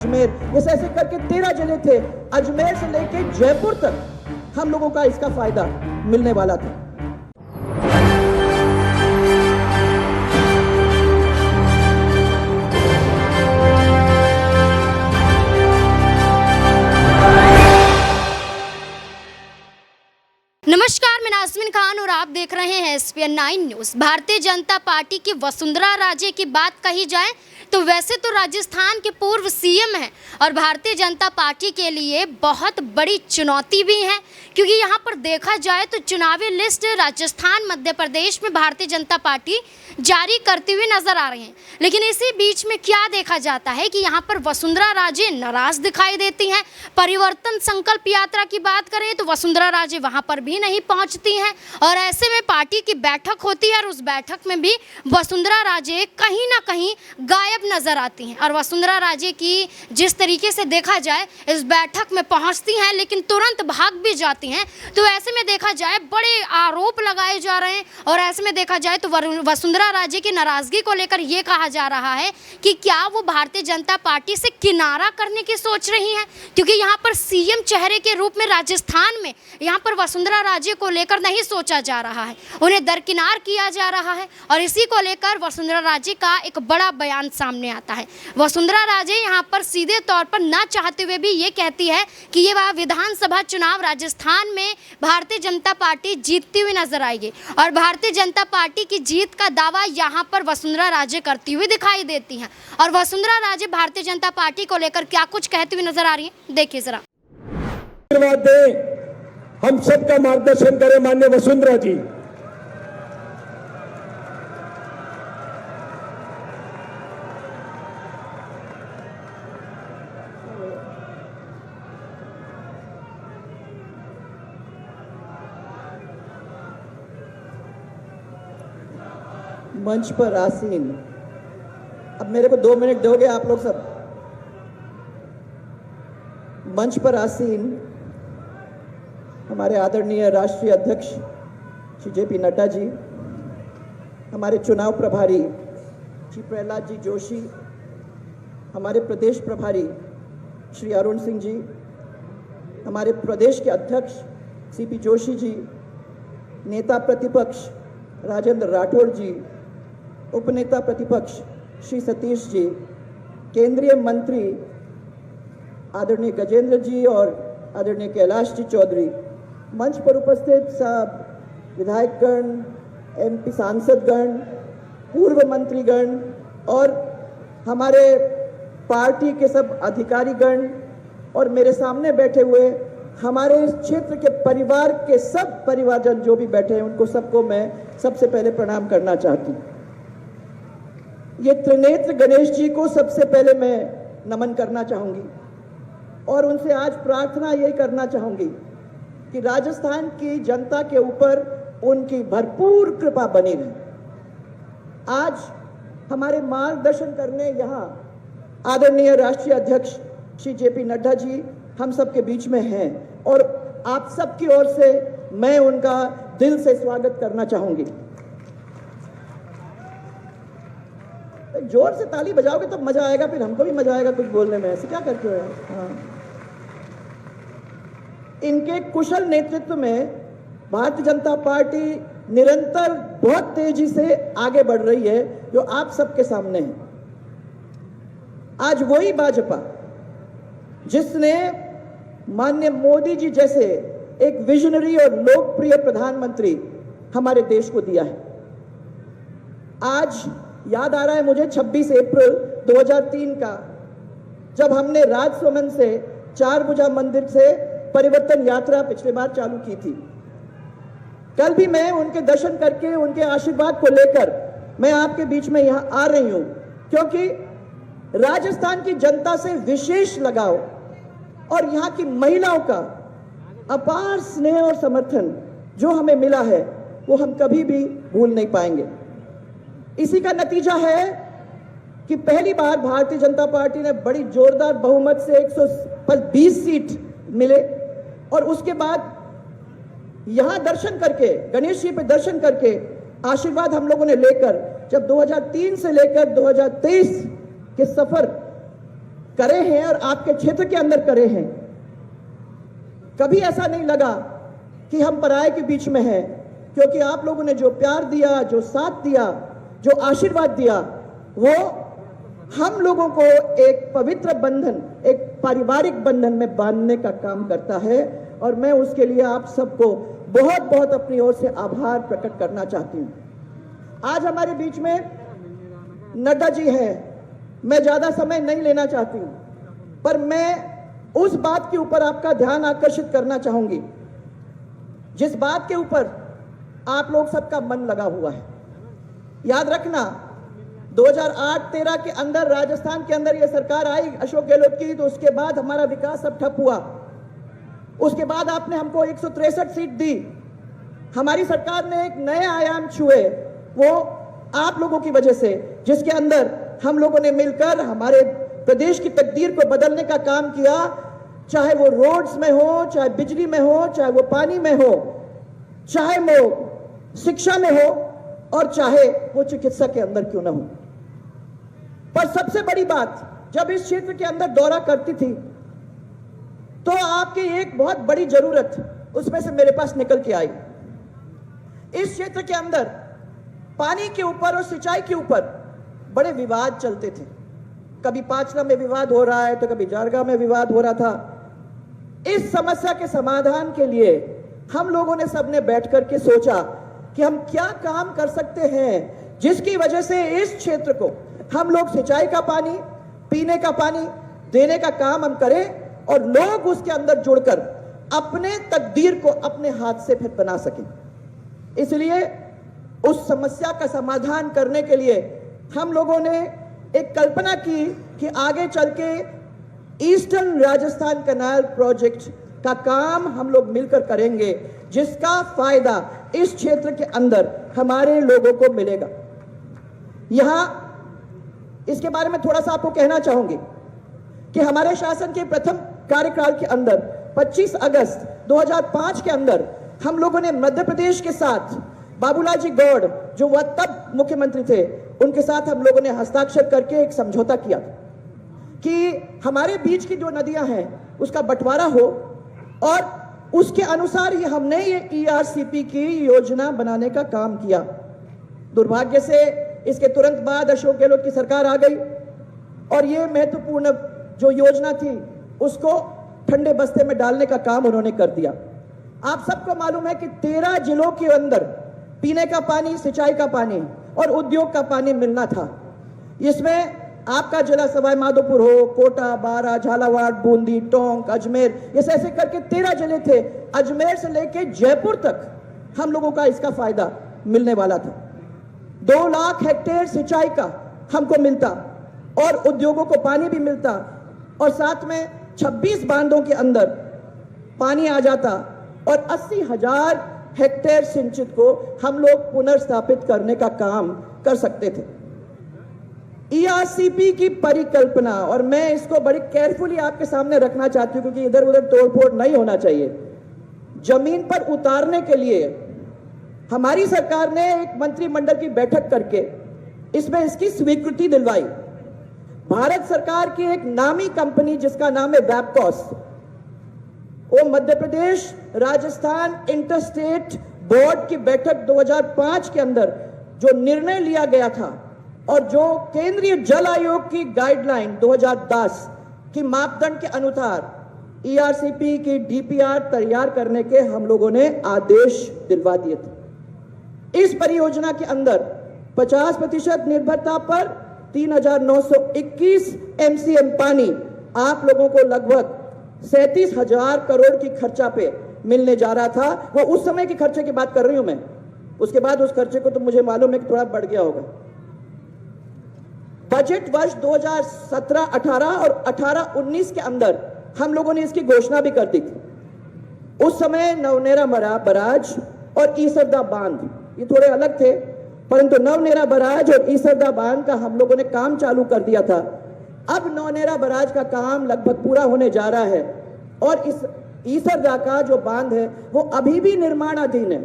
अजमेर, ऐसे ऐसे करके 13 जिले थे। अजमेर से लेके जयपुर तक हम लोगों का इसका फायदा मिलने वाला था। नमस्कार, मैं नाज़मीन खान और आप देख रहे हैं SPN 9 news. Bharatiya Janata party की वसुंधरा राजे की बात कही जाए तो वैसे तो राजस्थान के पूर्व CM हैं और भारतीय जनता पार्टी के लिए बहुत बड़ी चुनौती भी है, क्योंकि यहाँ पर देखा जाए तो चुनावी लिस्ट राजस्थान मध्य प्रदेश में भारतीय जनता पार्टी जारी करती हुई नजर आ रही हैं। लेकिन इसी बीच में क्या देखा जाता है कि यहाँ पर वसुंधरा राजे नाराज दिखाई देती हैं। परिवर्तन संकल्प यात्रा की बात करें तो वसुंधरा राजे वहाँ पर भी नहीं पहुँचती हैं और ऐसे में पार्टी की बैठक होती है और उस बैठक में भी वसुंधरा राजे कहीं ना कहीं गायब नजर आती हैं। और वसुंधरा राजे की जिस तरीके से देखा जाए इस बैठक में पहुँचती हैं लेकिन तुरंत भाग भी जाती हैं, तो ऐसे में देखा जाए बड़े आरोप लगाए जा रहे हैं। और ऐसे में देखा जाए तो वसुंधरा राजे की नाराजगी को लेकर ये कहा जा रहा है कि क्या वो भारतीय जनता पार्टी से किनारा करने की सोच रही हैं, क्योंकि यहाँ पर CM चेहरे के रूप में राजस्थान में यहाँ पर वसुंधरा राजे को लेकर नहीं सोचा जा रहा है, उन्हें दरकिनार किया जा रहा है। और इसी को लेकर वसुंधरा राजे का एक बड़ा बयान सामने आता है। वसुंधरा राजे यहाँ पर सीधे तौर पर ना चाहते हुए भी ये कहती है कि ये वह विधानसभा चुनाव राजस्थान में भारतीय जनता पार्टी जीतती हुई नजर आएगी और भारतीय जनता पार्टी की जीत का दावा यहाँ पर वसुंधरा राजे करती हुई दिखाई देती हैं। और वसुंधरा राजे भारतीय जनता पार्टी को लेकर क्या कुछ कहती हुई नजर आ रही है, देखिए जरा। हम सबका मार्गदर्शन करें माननीय वसुंधरा जी। मंच पर आसीन, अब मेरे को 2 मिनट दोगे आप लोग सब। मंच पर आसीन हमारे आदरणीय राष्ट्रीय अध्यक्ष श्री JP नड्डा जी, हमारे चुनाव प्रभारी श्री प्रहलाद जी जोशी, हमारे प्रदेश प्रभारी श्री अरुण सिंह जी, हमारे प्रदेश के अध्यक्ष CP जोशी जी, नेता प्रतिपक्ष राजेंद्र राठौड़ जी, उपनेता प्रतिपक्ष श्री सतीश जी, केंद्रीय मंत्री आदरणीय गजेंद्र जी और आदरणीय कैलाश जी चौधरी, मंच पर उपस्थित सब विधायकगण, MP सांसदगण, पूर्व मंत्रीगण और हमारे पार्टी के सब अधिकारीगण और मेरे सामने बैठे हुए हमारे इस क्षेत्र के परिवार के सब परिवारजन जो भी बैठे हैं, उनको सबको मैं सबसे पहले प्रणाम करना चाहती हूँ। ये त्रिनेत्र गणेश जी को सबसे पहले मैं नमन करना चाहूँगी और उनसे आज प्रार्थना यही करना चाहूँगी कि राजस्थान की जनता के ऊपर उनकी भरपूर कृपा बनी रहे। आज हमारे मार्गदर्शन करने यहाँ आदरणीय राष्ट्रीय अध्यक्ष श्री JP नड्डा जी हम सब के बीच में हैं और आप सबकी ओर से मैं उनका दिल से स्वागत करना चाहूंगी। जोर से ताली बजाओगे तो मजा आएगा, फिर हमको भी मजा आएगा कुछ बोलने में। ऐसे क्या करते हो? हाँ। इनके कुशल नेतृत्व में भारतीय जनता पार्टी निरंतर बहुत तेजी से आगे बढ़ रही है, जो आप सबके सामने है। आज वही भाजपा जिसने माननीय मोदी जी जैसे एक विजनरी और लोकप्रिय प्रधानमंत्री हमारे देश को दिया है। आज याद आ रहा है मुझे 26 अप्रैल 2003 का, जब हमने राजसमंद से चारभुजा मंदिर से परिवर्तन यात्रा पिछले बार चालू की थी। कल भी मैं उनके दर्शन करके उनके आशीर्वाद को लेकर मैं आपके बीच में यहां आ रही हूं, क्योंकि राजस्थान की जनता से विशेष लगाव और यहाँ की महिलाओं का अपार स्नेह और समर्थन जो हमें मिला है वो हम कभी भी भूल नहीं पाएंगे। इसी का नतीजा है कि पहली बार भारतीय जनता पार्टी ने बड़ी जोरदार बहुमत से 120 सीट मिले और उसके बाद यहां दर्शन करके, गणेश जी पे दर्शन करके आशीर्वाद हम लोगों ने लेकर जब 2003 से लेकर 2023 के सफर करे हैं और आपके क्षेत्र के अंदर करे हैं, कभी ऐसा नहीं लगा कि हम पराये के बीच में हैं, क्योंकि आप लोगों ने जो प्यार दिया, जो साथ दिया, जो आशीर्वाद दिया, वो हम लोगों को एक पवित्र बंधन, एक पारिवारिक बंधन में बांधने का काम करता है। और मैं उसके लिए आप सबको बहुत बहुत अपनी ओर से आभार प्रकट करना चाहती हूँ। आज हमारे बीच में नड्डा जी हैं। मैं ज्यादा समय नहीं लेना चाहती हूँ, पर मैं उस बात के ऊपर आपका ध्यान आकर्षित करना चाहूंगी जिस बात के ऊपर आप लोग सबका मन लगा हुआ है। याद रखना, 2008-13 के अंदर राजस्थान के अंदर यह सरकार आई अशोक गहलोत की, तो उसके बाद हमारा विकास सब ठप हुआ। उसके बाद आपने हमको 163 सीट दी। हमारी सरकार ने एक नए आयाम छुए, वो आप लोगों की वजह से, जिसके अंदर हम लोगों ने मिलकर हमारे प्रदेश की तकदीर को बदलने का काम किया। चाहे वो रोड्स में हो, चाहे बिजली में हो, चाहे वो पानी में हो, चाहे वो शिक्षा में हो, और चाहे वो चिकित्सा के अंदर क्यों ना हो। पर सबसे बड़ी बात, जब इस क्षेत्र के अंदर दौरा करती थी तो आपकी एक बहुत बड़ी जरूरत उसमें से मेरे पास निकल के आई। इस क्षेत्र के अंदर पानी के ऊपर और सिंचाई के ऊपर बड़े विवाद चलते थे। कभी पाचला में विवाद हो रहा है, तो कभी जारगा में विवाद हो रहा था। इस समस्या के समाधान के लिए हम लोगों ने सबने बैठ करके सोचा कि हम क्या काम कर सकते हैं जिसकी वजह से इस क्षेत्र को हम लोग सिंचाई का पानी, पीने का पानी देने का काम हम करें और लोग उसके अंदर जुड़कर अपने तकदीर को अपने हाथ से फिर बना सकें। इसलिए उस समस्या का समाधान करने के लिए हम लोगों ने एक कल्पना की कि आगे चल के ईस्टर्न राजस्थान कैनाल प्रोजेक्ट का काम हम लोग मिलकर करेंगे, जिसका फायदा इस क्षेत्र के अंदर हमारे लोगों को मिलेगा। यहां इसके बारे में थोड़ा सा आपको कहना चाहूंगी कि हमारे शासन के प्रथम कार्यकाल के अंदर 25 अगस्त 2005 के अंदर हम लोगों ने मध्य प्रदेश के साथ बाबूलाल जी गौड़, जो वह तब मुख्यमंत्री थे, उनके साथ हम लोगों ने हस्ताक्षर करके एक समझौता किया कि हमारे बीच की जो नदियां हैं उसका बंटवारा हो, और उसके अनुसार ही हमने ये ERCP की योजना बनाने का काम किया। दुर्भाग्य से इसके तुरंत बाद अशोक गहलोत की सरकार आ गई और ये महत्वपूर्ण जो योजना थी उसको ठंडे बस्ते में डालने का काम उन्होंने कर दिया। आप सबको मालूम है कि 13 जिलों के अंदर पीने का पानी, सिंचाई का पानी और उद्योग का पानी मिलना था। इसमें आपका जिला सवाई माधोपुर हो, कोटा, बारा, झालावाड़, बूंदी, टोंक, अजमेर, ये ऐसे करके 13 जिले थे। अजमेर से लेके जयपुर तक हम लोगों का इसका फायदा मिलने वाला था। 2 लाख हेक्टेयर सिंचाई का हमको मिलता और उद्योगों को पानी भी मिलता, और साथ में 26 बांधों के अंदर पानी आ जाता और 80,000 हेक्टेयर सिंचित को हम लोग पुनर्स्थापित करने का काम कर सकते थे। ERCP की परिकल्पना, और मैं इसको बड़ी केयरफुली आपके सामने रखना चाहती हूं क्योंकि इधर उधर तोड़फोड़ नहीं होना चाहिए, जमीन पर उतारने के लिए हमारी सरकार ने एक मंत्रिमंडल की बैठक करके इसमें इसकी स्वीकृति दिलवाई। भारत सरकार की एक नामी कंपनी जिसका नाम है वैपकॉस, वो मध्य प्रदेश राजस्थान इंटरस्टेट बोर्ड की बैठक 2005 के अंदर जो निर्णय लिया गया था और जो केंद्रीय जल आयोग की गाइडलाइन 2010 की मापदंड के अनुसार ERCP की DPR तैयार करने के हम लोगों ने आदेश दिलवा दिए थे। इस परियोजना के अंदर 50% निर्भरता पर 3,921 MCM पानी आप लोगों को लगभग 37,000 करोड़ की खर्चा पे मिलने जा रहा था। वो उस समय के खर्चे की बात कर रही हूं मैं, उसके बाद उस खर्चे को तो मुझे मालूम है कि थोड़ा बढ़ गया होगा। बजट वर्ष 2017-18 और 18-19 के अंदर हम लोगों ने इसकी घोषणा भी कर दी थी। उस समय नवनेरा बराज और ईसरदा बांध ये थोड़े अलग थे, परंतु नवनेरा बराज और ईसरदा बांध का हम लोगों ने काम चालू कर दिया था। अब नवनेरा बराज का काम लगभग पूरा होने जा रहा है और इस ईसरदा का जो बांध है वो अभी भी निर्माणाधीन है।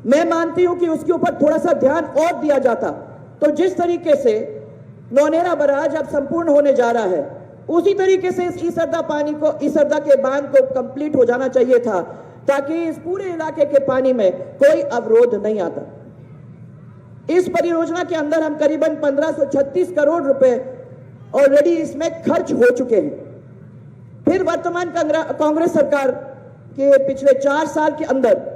मैं मानती हूं कि उसके ऊपर थोड़ा सा ध्यान और दिया जाता तो जिस तरीके से नवनेरा बराज अब संपूर्ण होने जा रहा है उसी तरीके से इस ईसरदा के बांध को कंप्लीट हो जाना चाहिए था, ताकि इस पूरे इलाके के पानी में कोई अवरोध नहीं आता। इस परियोजना के अंदर हम करीबन 1536 करोड़ रुपए ऑलरेडी इसमें खर्च हो चुके हैं। फिर वर्तमान कांग्रेस सरकार के पिछले 4 साल के अंदर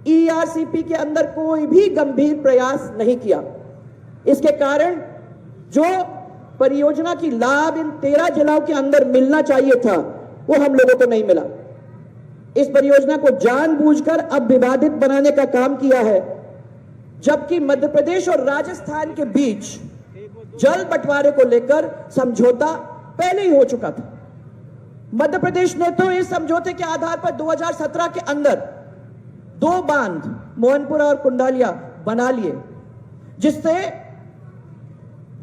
ERCP के अंदर कोई भी गंभीर प्रयास नहीं किया। इसके कारण जो परियोजना की लाभ इन 13 जिलों के अंदर मिलना चाहिए था, वो हम लोगों को नहीं मिला। इस परियोजना को जानबूझकर अब विवादित बनाने का काम किया है, जबकि मध्य प्रदेश और राजस्थान के बीच जल बंटवारे को लेकर समझौता पहले ही हो चुका था। मध्य प्रदेश ने तो इस समझौते के आधार पर 2017 के अंदर 2 बांध मोहनपुरा और कुंडालिया बना लिए, जिससे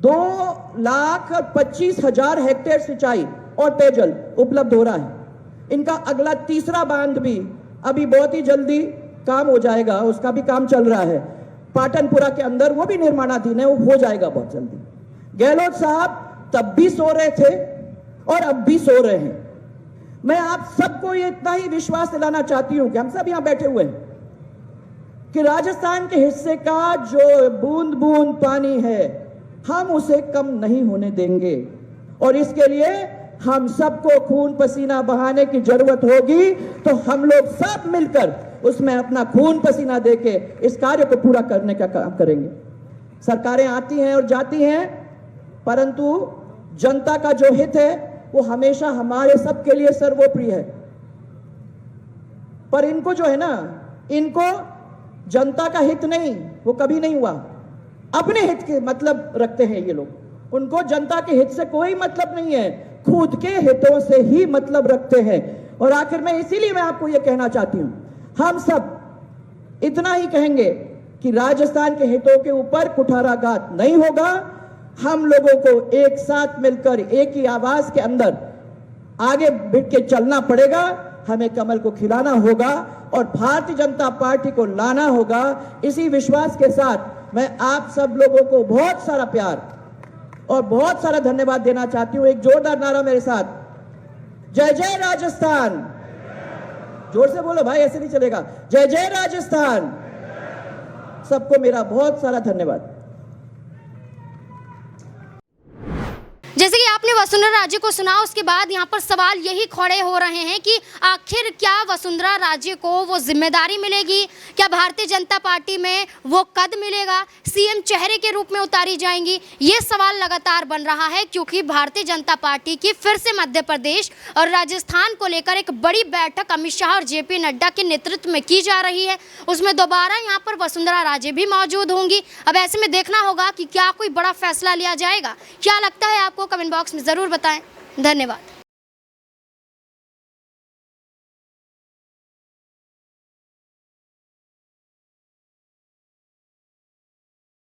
2,25,000 हेक्टेयर सिंचाई और पेयजल उपलब्ध हो रहा है। इनका अगला तीसरा बांध भी अभी बहुत ही जल्दी काम हो जाएगा, उसका भी काम चल रहा है। पाटनपुरा के अंदर वो भी निर्माणाधीन है, वो हो जाएगा बहुत जल्दी। गहलोत साहब तब भी सो रहे थे और अब भी सो रहे हैं। मैं आप सबको ये इतना ही विश्वास दिलाना चाहती हूं कि हम सब यहां बैठे हुए हैं कि राजस्थान के हिस्से का जो बूंद बूंद पानी है, हम उसे कम नहीं होने देंगे। और इसके लिए हम सबको खून पसीना बहाने की जरूरत होगी, तो हम लोग सब मिलकर उसमें अपना खून पसीना देके इस कार्य को पूरा करने का काम करेंगे। सरकारें आती हैं और जाती हैं, परंतु जनता का जो हित है वो हमेशा हमारे सबके लिए सर्वोपरि है। पर इनको जो है ना, इनको जनता का हित नहीं, वो कभी नहीं हुआ। अपने हित के मतलब रखते हैं ये लोग, उनको जनता के हित से कोई मतलब नहीं है, खुद के हितों से ही मतलब रखते हैं। और आखिर में इसीलिए मैं आपको ये कहना चाहती हूं, हम सब इतना ही कहेंगे कि राजस्थान के हितों के ऊपर कुठाराघात नहीं होगा। हम लोगों को एक साथ मिलकर एक ही आवाज के अंदर आगे बढ़ के चलना पड़ेगा। हमें कमल को खिलाना होगा और भारतीय जनता पार्टी को लाना होगा। इसी विश्वास के साथ मैं आप सब लोगों को बहुत सारा प्यार और बहुत सारा धन्यवाद देना चाहती हूं। एक जोरदार नारा मेरे साथ, जय जय राजस्थान। जोर से बोलो भाई, ऐसे नहीं चलेगा। जय जय राजस्थान। सबको मेरा बहुत सारा धन्यवाद। जैसे कि आपने वसुंधरा राजे को सुना, उसके बाद यहाँ पर सवाल यही खड़े हो रहे हैं कि आखिर क्या वसुंधरा राजे को वो जिम्मेदारी मिलेगी, क्या भारतीय जनता पार्टी में वो कद मिलेगा, सीएम चेहरे के रूप में उतारी जाएंगी। ये सवाल लगातार बन रहा है, क्योंकि भारतीय जनता पार्टी की फिर से मध्य प्रदेश और राजस्थान को लेकर एक बड़ी बैठक अमित शाह और JP नड्डा के नेतृत्व में की जा रही है। उसमें दोबारा यहाँ पर वसुंधरा राजे भी मौजूद होंगी। अब ऐसे में देखना होगा कि क्या कोई बड़ा फैसला लिया जाएगा। क्या लगता है आपको, कमेंट बॉक्स में ज़रूर बताएं। धन्यवाद।